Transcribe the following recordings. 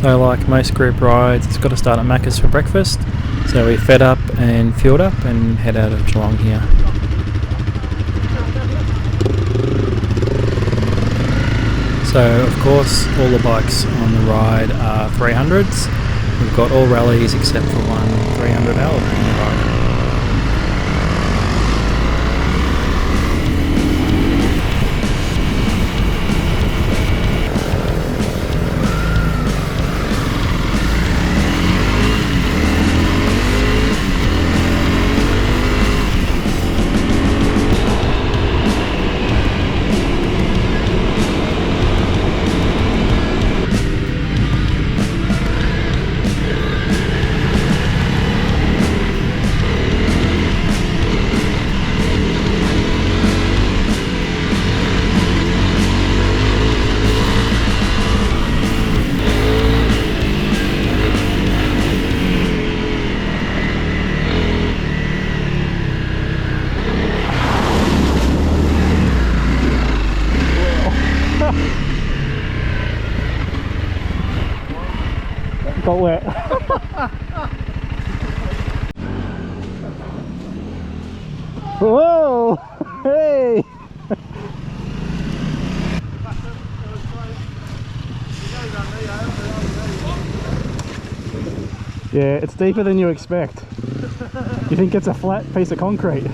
So like most group rides, it's got to start at Macca's for breakfast. So we fed up and fueled up and head out of Geelong here. So of course all the bikes on the ride are 300s. We've got all rallies except for one 300L in the ride. Got wet. Whoa! Hey! Yeah, it's deeper than you expect. You think it's a flat piece of concrete.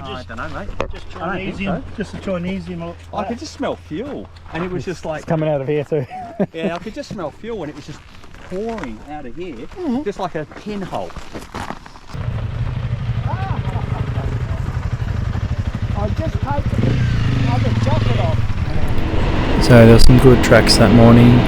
I don't know, mate. Just Chinesium, so. Just a Chinesium. I could just smell fuel, and it was just like... It's coming out of here too. Yeah, I could just smell fuel, and it was just pouring out of here, just like a pinhole. I just take the other jacket off. So there were some good tracks that morning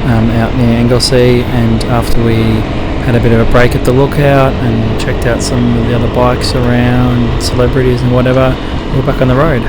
out near Anglesey, and after we had a bit of a break at the lookout and checked out some of the other bikes around, celebrities and whatever, we're back on the road.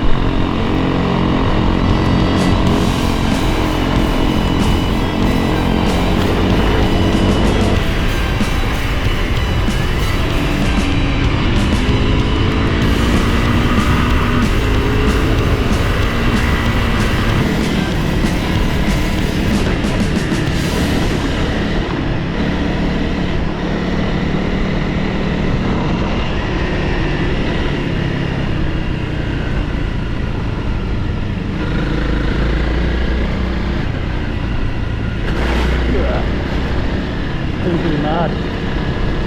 Mud.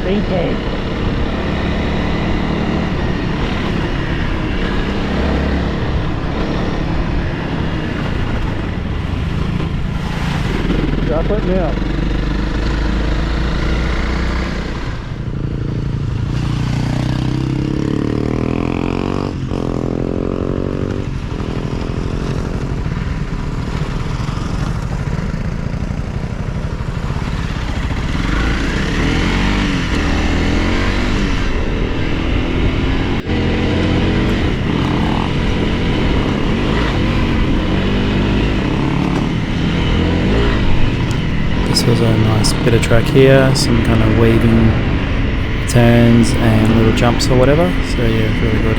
Stinky. Drop it now. this was a nice bit of track here, some kind of weaving turns and little jumps or whatever, so yeah, it's really good.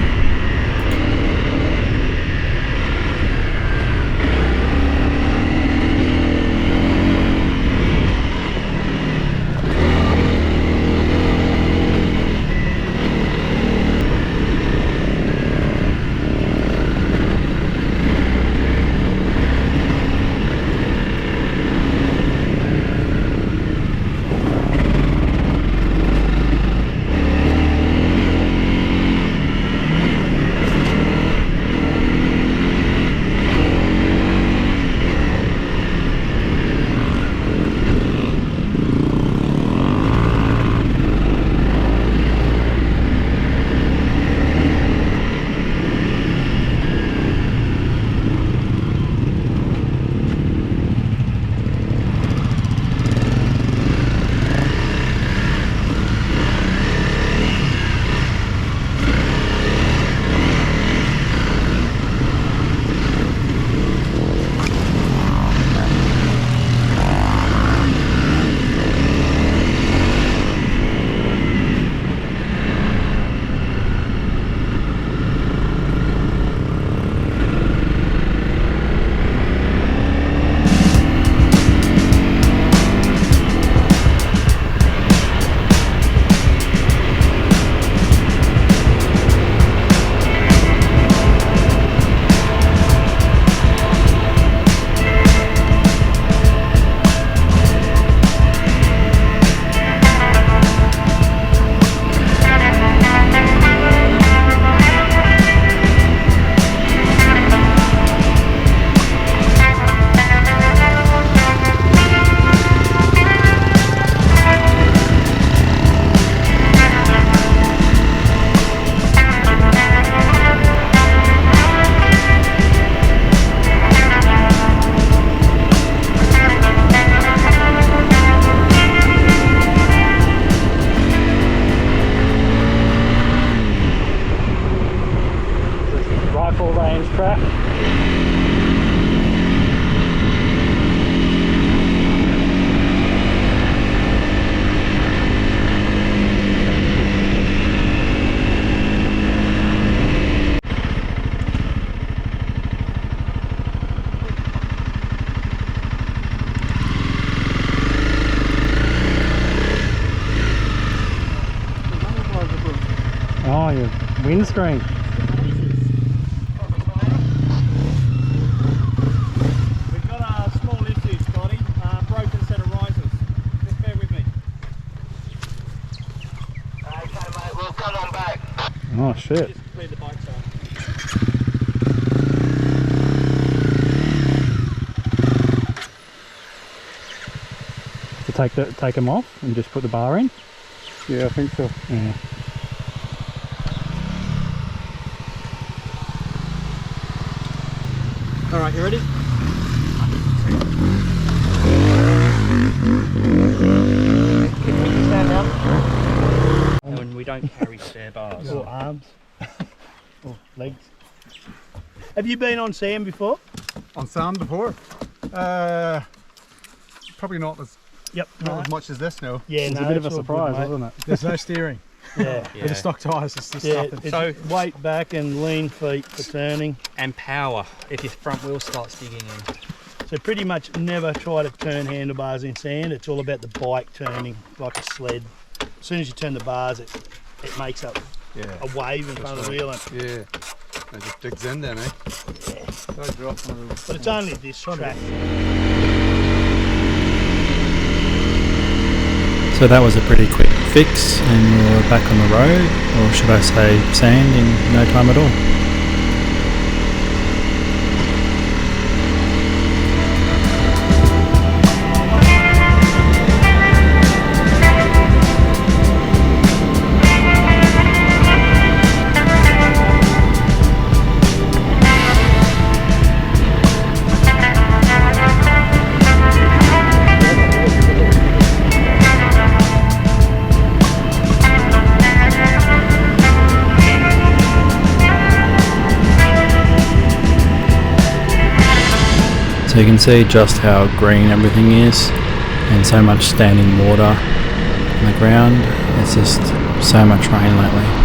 Oh, your windscreen. We've got a small issue, Scotty. Broken set of risers. Just bear with me. Okay, mate, we'll come on back. Oh shit. Just clear the bikes out. To take them off and just put the bar in? Yeah, I think so. Yeah. All right, you ready? Stand up. And we don't carry spare bars. Or arms. Or legs. Have you been on sand before? On sand before? Probably not as not as much as this, no. Yeah, It's no, a bit of a it's all surprise, good, mate. wasn't it? There's no steering. Yeah. With the stock tyres, it's just Yeah, stuff. it's So- weight back and lean feet for turning. And power if your front wheel starts digging in. So pretty much never try to turn handlebars in sand. It's all about the bike turning like a sled. As soon as you turn the bars, it makes up Yeah. a wave in front of the wheel. And, Yeah. It just digs in then, eh? Don't drop one of those. but it's only this track. So that was a pretty quick fix and we were back on the road, or should I say sand, in no time at all. So you can see just how green everything is. and so much standing water on the ground. It's just so much rain lately.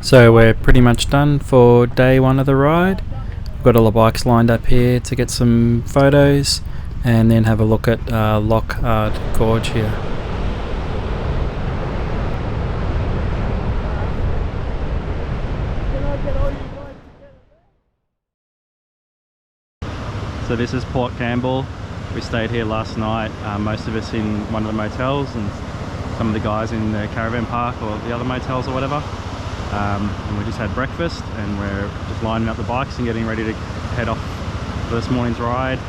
So we're pretty much done for day one of the ride. We've got all the bikes lined up here to get some photos and then have a look at Lockhart Gorge here. So this is Port Campbell. We stayed here last night, most of us in one of the motels and some of the guys in the caravan park or the other motels or whatever. And we just had breakfast and we're just lining up the bikes and getting ready to head off for this morning's ride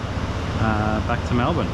back to Melbourne.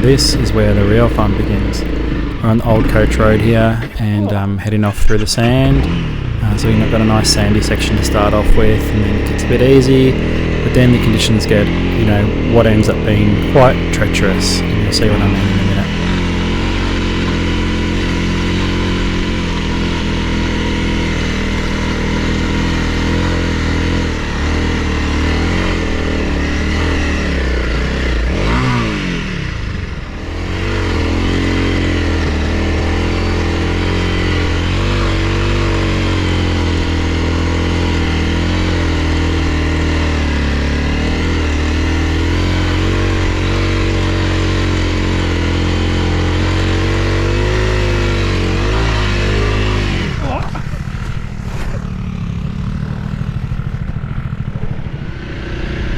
This is where the real fun begins. We're on the old coach road here and heading off through the sand. So we've got a nice sandy section to start off with, and then it gets a bit easy, but then the conditions get, you know, what ends up being quite treacherous, and you'll see what I mean in a minute.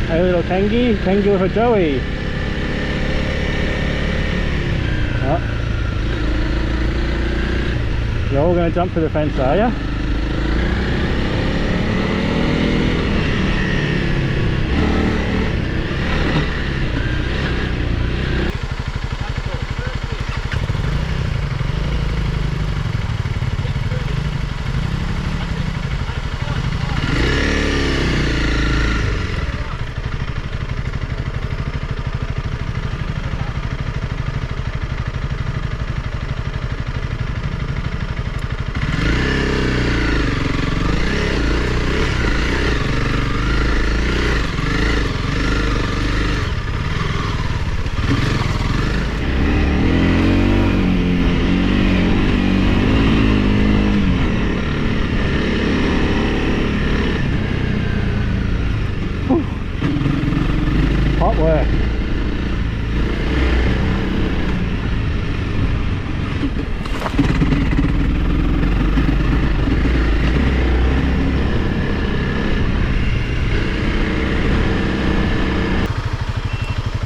Hey little Kangi for Joey. Oh. You're all going to jump for the fence, are you?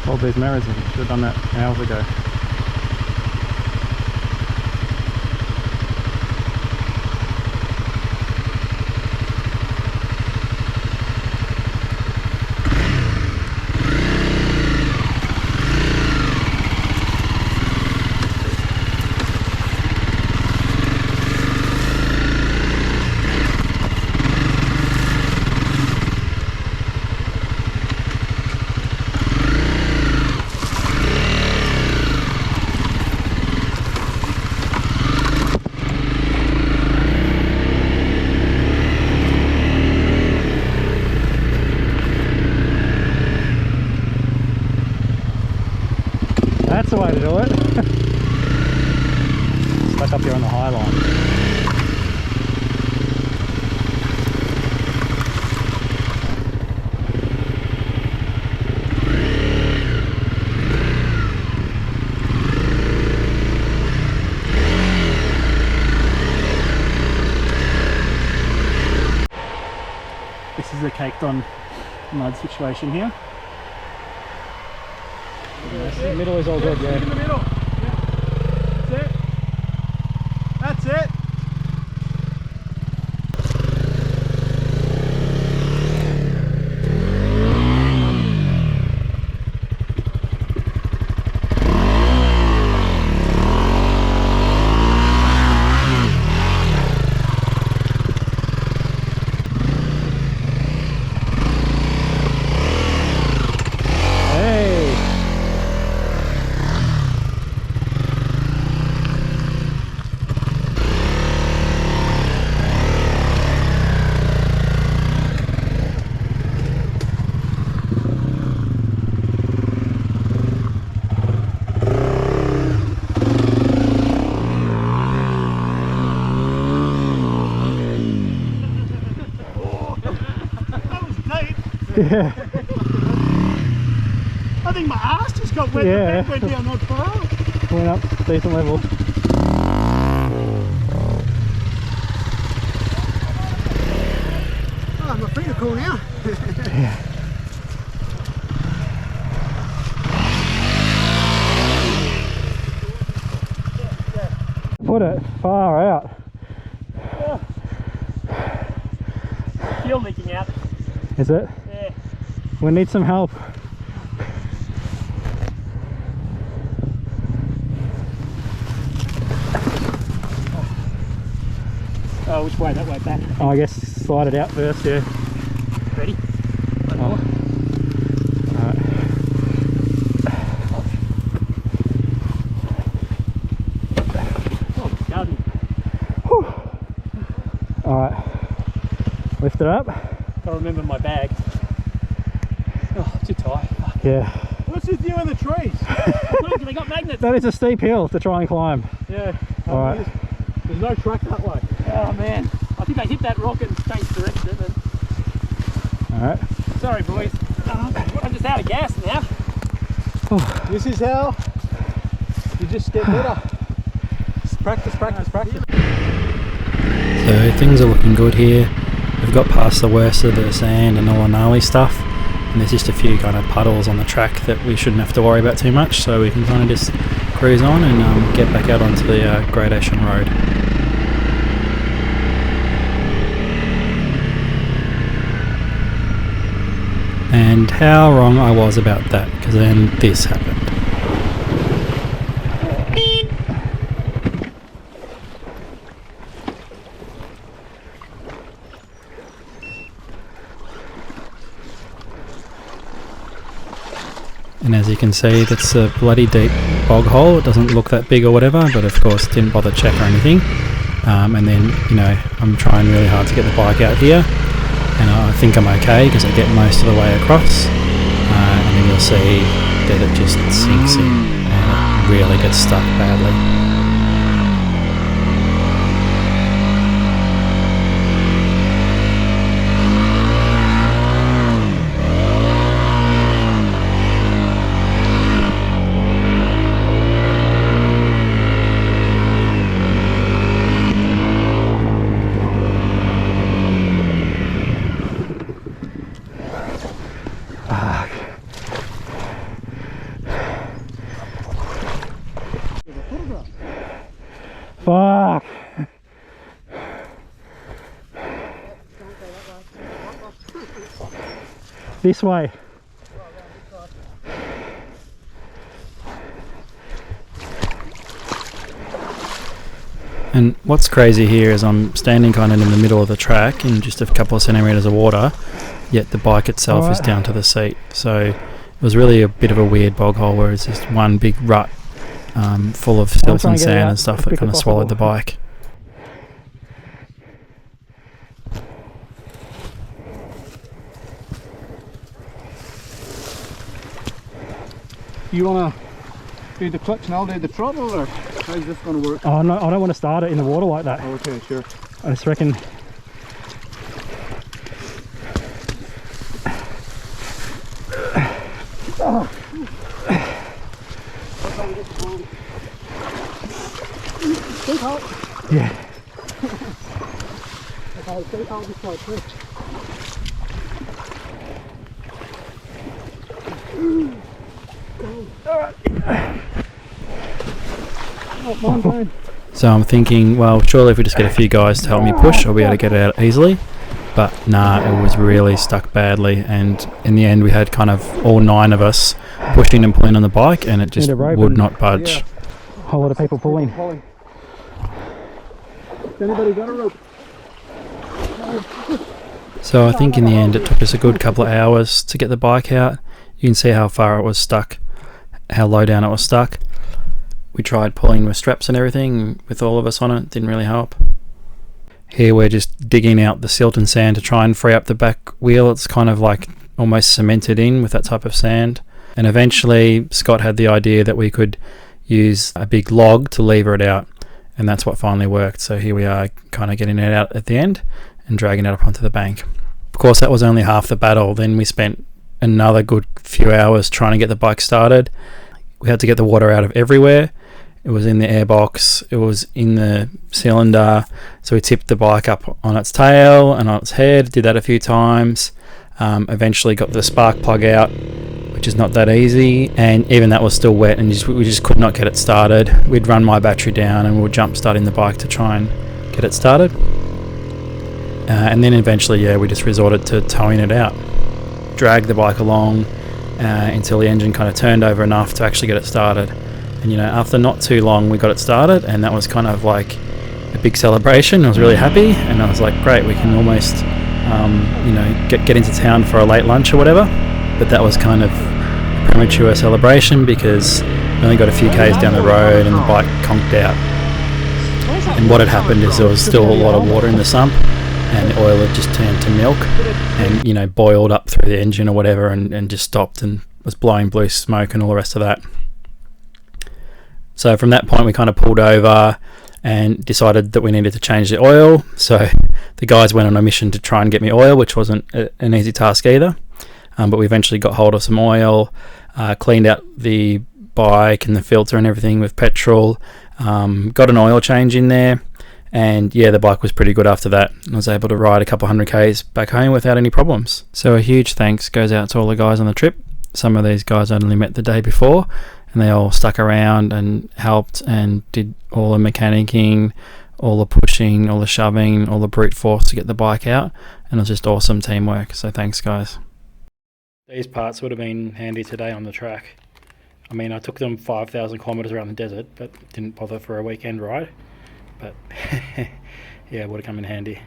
Hold these mirrors in. Should have done that hours ago. That's the way to do it. Stuck up here on the high line. This is a caked on mud situation here. Yes, the middle is all good, yeah. In the middle. Yeah. That's it. That's it. Yeah. I think my ass just got wet. Yeah. The bed went down not far. Went up, decent level. Oh, I'm free to cool now. Yeah. Put it far out. Fuel leaking out. Is it? Yeah. We need some help. Oh, which way? That way back. Oh, I guess slide it out first, yeah. Ready? One more. Alright. Oh, garden. Alright. Lift it up. Gotta remember my bag. Oh, too tight. Fuck. Yeah. What's with you in the trees? They got magnets. That is a steep hill to try and climb. Yeah. Alright. There's no track that way. Oh man. I think I hit that rock and changed direction. And... Alright. Sorry, boys. I'm just out of gas now. This is how you just get better. Just practice, practice, practice. So things are looking good here. We've got past the worst of the sand and all the gnarly stuff, and there's just a few kind of puddles on the track that we shouldn't have to worry about too much, so we can kind of just cruise on and get back out onto the Great Ocean Road. And how wrong I was about that, because then this happened. And as you can see, that's a bloody deep bog hole. It doesn't look that big or whatever, but of course didn't bother check or anything. And then, you know, I'm trying really hard to get the bike out here, and I think I'm okay because I get most of the way across. And then you'll see that it just sinks in and it really gets stuck badly. Fuck. This way. And what's crazy here is I'm standing kind of in the middle of the track in just a couple of centimetres of water, yet the bike itself is down to the seat. So it was really a bit of a weird bog hole where it's just one big rut full of silt and sand and stuff that kind of swallowed the bike. You wanna do the clutch and I'll do the throttle, or how's this gonna work? Oh no, I don't want to start it in the water like that. Okay, sure. I just reckon. Yeah. So I'm thinking, well, surely if we just get a few guys to help me push, I'll be able to get it out easily. But nah, it was really stuck badly, and in the end we had kind of all 9 of us pushing and pulling on the bike, and it just would not budge. A whole lot of people pulling. Anybody got a rope? So I think in the end it took us a good couple of hours to get the bike out. You can see how far it was stuck, how low down it was stuck. We tried pulling with straps and everything with all of us on it, didn't really help. Here we're just digging out the silt and sand to try and free up the back wheel. It's kind of like almost cemented in with that type of sand. And eventually Scott had the idea that we could use a big log to lever it out, and that's what finally worked. So here we are kind of getting it out at the end and dragging it up onto the bank. Of course that was only half the battle. Then we spent another good few hours trying to get the bike started. We had to get the water out of everywhere. It was in the airbox, it was in the cylinder, so we tipped the bike up on its tail and on its head, did that a few times. Eventually got the spark plug out, which is not that easy, and even that was still wet, and we just could not get it started. We'd run my battery down and we were jump starting the bike to try and get it started. And then eventually, yeah, we just resorted to towing it out. Dragged the bike along until the engine kind of turned over enough to actually get it started. And you know, after not too long we got it started, and that was kind of like a big celebration. I was really happy, and I was like, great, we can almost you know, get into town for a late lunch or whatever. But that was kind of a premature celebration because we only got a few k's down the road and the bike conked out. And what had happened is there was still a lot of water in the sump, and the oil had just turned to milk and, you know, boiled up through the engine or whatever, and just stopped and was blowing blue smoke and all the rest of that. So from that point we kind of pulled over and decided that we needed to change the oil. So the guys went on a mission to try and get me oil, which wasn't an easy task either. But we eventually got hold of some oil, cleaned out the bike and the filter and everything with petrol, got an oil change in there, and yeah, the bike was pretty good after that. I was able to ride a couple 100 k's back home without any problems. So a huge thanks goes out to all the guys on the trip. Some of these guys I'd only met the day before, and they all stuck around and helped and did all the mechanicking, all the pushing, all the shoving, all the brute force to get the bike out, and it was just awesome teamwork. So thanks guys. These parts would have been handy today on the track. I mean, I took them 5,000 kilometres around the desert, but didn't bother for a weekend ride. But yeah, it would have come in handy.